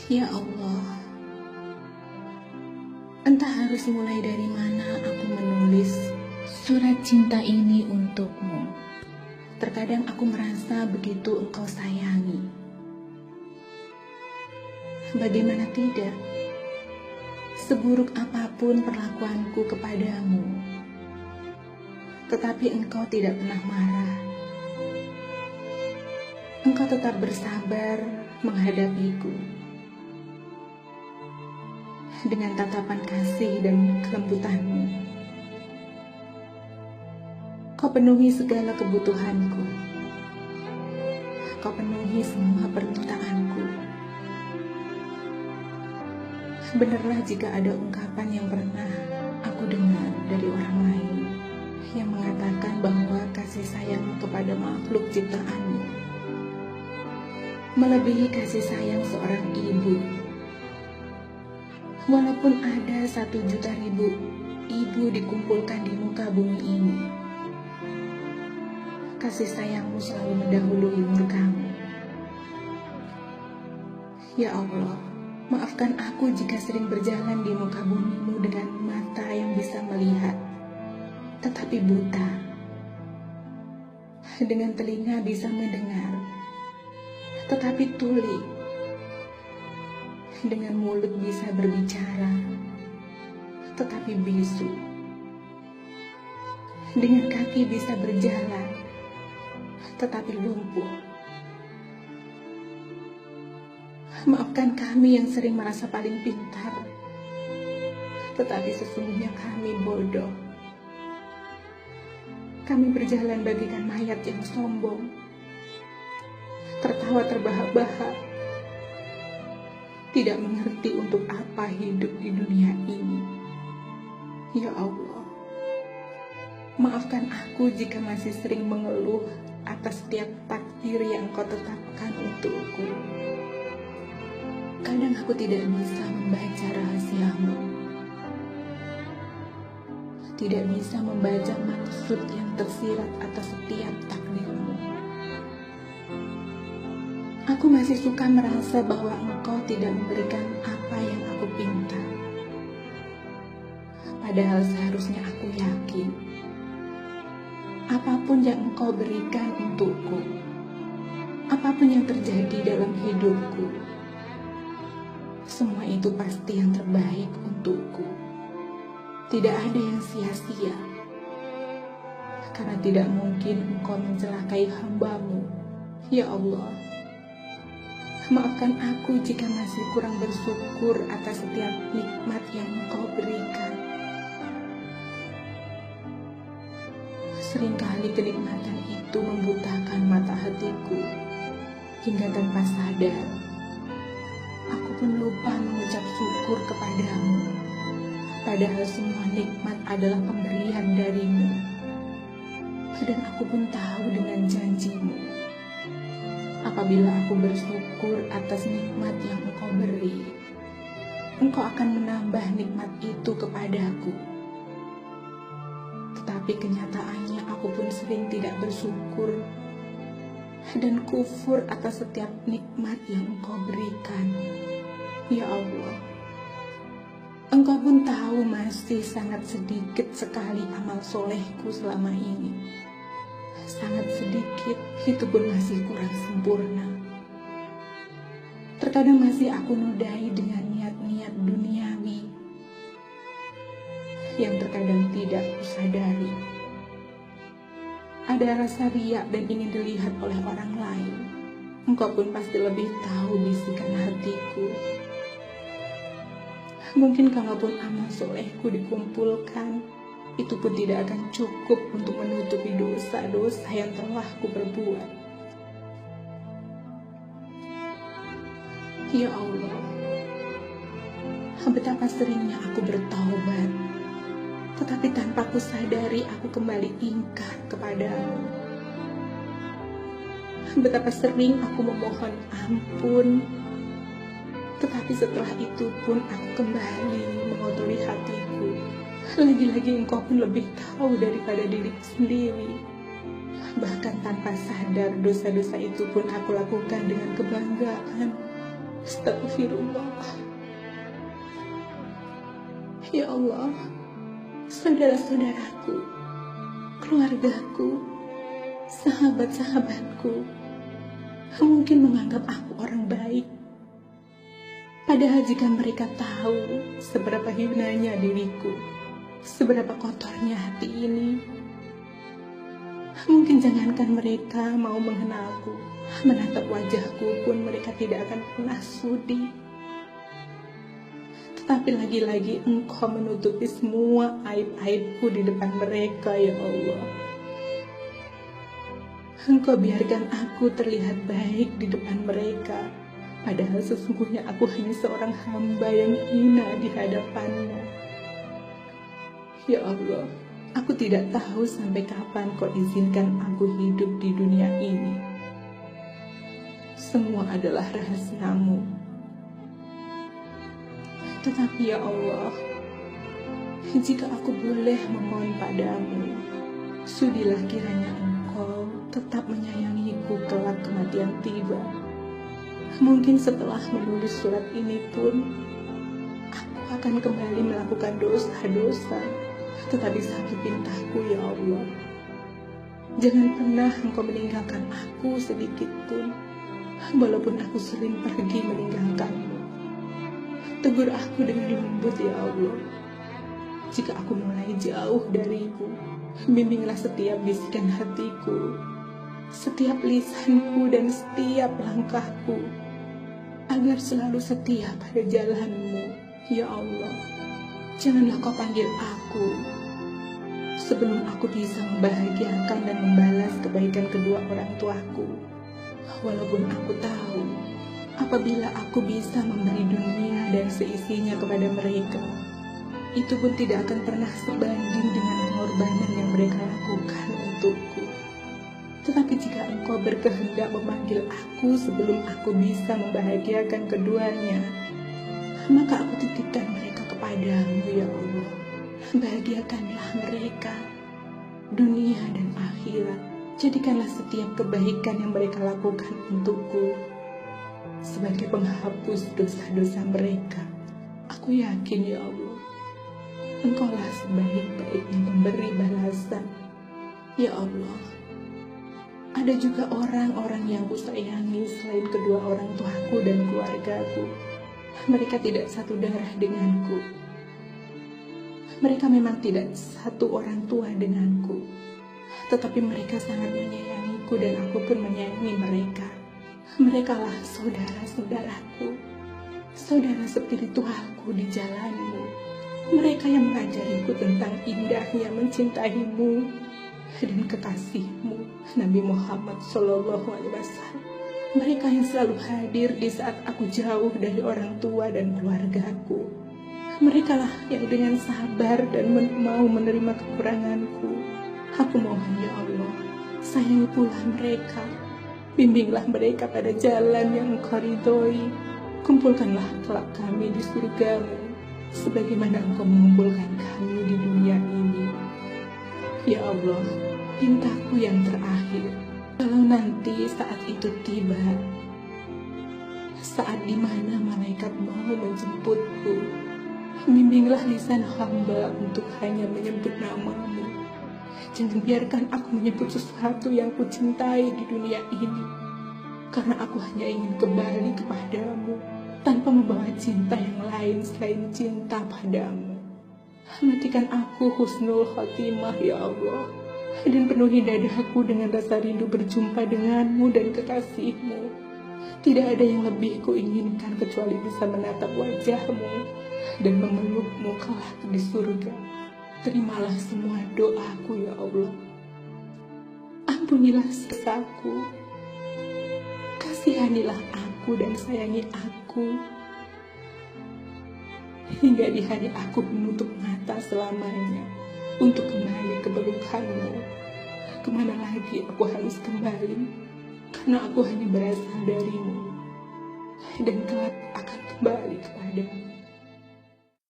Ya Allah, entah harus mulai dari mana aku menulis surat cinta ini untukmu. Terkadang aku merasa begitu engkau sayangi. Bagaimana tidak? Seburuk apapun perlakuanku kepadamu, tetapi engkau tidak pernah marah. Engkau tetap bersabar menghadapiku dengan tatapan kasih dan kelembutanmu. Kau penuhi segala kebutuhanku. Kau penuhi semua permintaanku. Benarlah jika ada ungkapan yang pernah aku dengar dari orang lain yang mengatakan bahwa kasih sayangmu kepada makhluk ciptaanmu melebihi kasih sayang seorang ibu. Walaupun ada 1.000.000 ibu dikumpulkan di muka bumi ini, kasih sayangmu selalu mendahului murkamu. Ya Allah, maafkan aku jika sering berjalan di muka bumimu dengan mata yang bisa melihat, tetapi buta, dengan telinga bisa mendengar, tetapi tuli, dengan mulut bisa berbicara, tetapi bisu, dengan kaki bisa berjalan, tetapi lumpuh. Maafkan kami yang sering merasa paling pintar, tetapi sesungguhnya kami bodoh. Kami berjalan bagaikan mayat yang sombong, tertawa terbahak-bahak, tidak mengerti untuk apa hidup di dunia ini. Ya Allah, maafkan aku jika masih sering mengeluh atas setiap takdir yang Kau tetapkan untukku. Kadang aku tidak bisa membaca rahasiamu, tidak bisa membaca maksud yang tersirat atas setiap takdirmu. Aku masih suka merasa bahwa Engkau tidak memberikan apa yang aku pinta. Padahal seharusnya aku yakin, apapun yang Engkau berikan untukku, apapun yang terjadi dalam hidupku, semua itu pasti yang terbaik untukku. Tidak ada yang sia-sia, karena tidak mungkin Engkau mencelakai hamba-Mu. Ya Allah, maafkan aku jika masih kurang bersyukur atas setiap nikmat yang Engkau berikan. Seringkali kenikmatan itu membutakan mata hatiku, hingga tanpa sadar aku pun lupa mengucap syukur kepadamu. Padahal semua nikmat adalah pemberian dari-Mu, dan aku pun tahu dengan janji-Mu, apabila aku bersyukur atas nikmat yang Engkau beri, Engkau akan menambah nikmat itu kepadaku. Tetapi kenyataannya aku pun sering tidak bersyukur dan kufur atas setiap nikmat yang Engkau berikan. Ya Allah, Engkau pun tahu masih sangat sedikit sekali amal solehku selama ini. Sangat sedikit, itu pun masih kurang sempurna. Terkadang masih aku nodai dengan niat-niat duniawi yang terkadang tidak kusadari. Ada rasa riak dan ingin dilihat oleh orang lain. Engkau pun pasti lebih tahu bisikan hatiku. Mungkin kalaupun amal solehku dikumpulkan, itu pun tidak akan cukup untuk menutupi dosa-dosa yang telah kuperbuat. Ya Allah, betapa seringnya aku bertaubat, tetapi tanpa kusadari aku kembali ingkar kepadamu. Betapa sering aku memohon ampun, tetapi setelah itu pun aku kembali mengotori hatiku. Lagi-lagi Engkau pun lebih tahu daripada diriku sendiri. Bahkan tanpa sadar dosa-dosa itu pun aku lakukan dengan kebanggaan. Astagfirullah. Ya Allah, saudara-saudaraku, keluargaku, sahabat-sahabatku mungkin menganggap aku orang baik. Padahal jika mereka tahu seberapa hinanya diriku, seberapa kotornya hati ini, mungkin jangankan mereka mau mengenalku, menatap wajahku pun mereka tidak akan pernah sudi. Tetapi lagi-lagi Engkau menutupi semua aib-aibku di depan mereka, ya Allah. Engkau biarkan aku terlihat baik di depan mereka, padahal sesungguhnya aku hanya seorang hamba yang hina di hadapanmu. Ya Allah, aku tidak tahu sampai kapan Kau izinkan aku hidup di dunia ini. Semua adalah rahasia-Mu. Tetapi ya Allah, jika aku boleh memohon padamu, sudilah kiranya Engkau tetap menyayangiku kelak kematian tiba. Mungkin setelah menulis surat ini pun, aku akan kembali melakukan dosa-dosa. Tetapi satu pintaku ya Allah, jangan pernah Engkau meninggalkan aku sedikit pun, walaupun aku sering pergi meninggalkanmu. Tegur aku dengan lembut ya Allah. Jika aku mulai jauh darimu, bimbinglah setiap bisikan hatiku, setiap lisanku dan setiap langkahku, agar selalu setia pada jalan-Mu, ya Allah. Janganlah Kau panggil aku sebelum aku bisa membahagiakan dan membalas kebaikan kedua orang tuaku. Walaupun aku tahu, apabila aku bisa memberi dunia dan seisinya kepada mereka, itu pun tidak akan pernah sebanding dengan pengorbanan yang mereka lakukan untukku. Tetapi jika Engkau berkehendak memanggil aku sebelum aku bisa membahagiakan keduanya, maka aku titipkan mereka kepadamu ya Allah. Bahagiakanlah mereka, dunia dan akhirat. Jadikanlah setiap kebaikan yang mereka lakukan untukku sebagai penghapus dosa-dosa mereka. Aku yakin ya Allah, Engkaulah sebaik-baiknya pemberi balasan. Ya Allah, ada juga orang-orang yang kusayangi selain kedua orang tuaku dan keluargaku. Mereka tidak satu darah denganku. Mereka memang tidak satu orang tua denganku, tetapi mereka sangat menyayangiku dan aku pun menyayangi mereka. Merekalah saudara-saudaraku, saudara spiritualku di jalan-Mu. Mereka yang mengajariku tentang indahnya mencintai-Mu dan kekasih-Mu, Nabi Muhammad SAW. Mereka yang selalu hadir di saat aku jauh dari orang tua dan keluargaku. Merekalah yang dengan sabar dan mau menerima kekuranganku. Aku mohon ya Allah, sayangi pula mereka. Bimbinglah mereka pada jalan yang Engkau ridhoi. Kumpulkanlah kelak kami di surga-Mu, sebagaimana Engkau mengumpulkan kami di dunia ini. Ya Allah, pintaku yang terakhir, kalau nanti saat itu tiba, saat dimana malaikat mau menjemputku, bimbinglah lisan hamba untuk hanya menyebut nama-Mu. Jangan biarkan aku menyebut sesuatu yang kucintai di dunia ini, karena aku hanya ingin kembali kepadamu tanpa membawa cinta yang lain selain cinta padamu. Matikan aku husnul khotimah ya Allah, dan penuhi dadaku dengan rasa rindu berjumpa denganmu dan kekasihmu. Tidak ada yang lebih kuinginkan kecuali bisa menatap wajahmu dan memelukmu kelak di surga. Terimalah semua doaku ya Allah. Ampunilah dosaku, kasihanilah aku dan sayangi aku, hingga di hari aku menutup mata selamanya untuk kembali ke pelukanmu. Kemana lagi aku harus kembali, karena aku hanya berasal darimu dan kelak akan kembali kepadamu.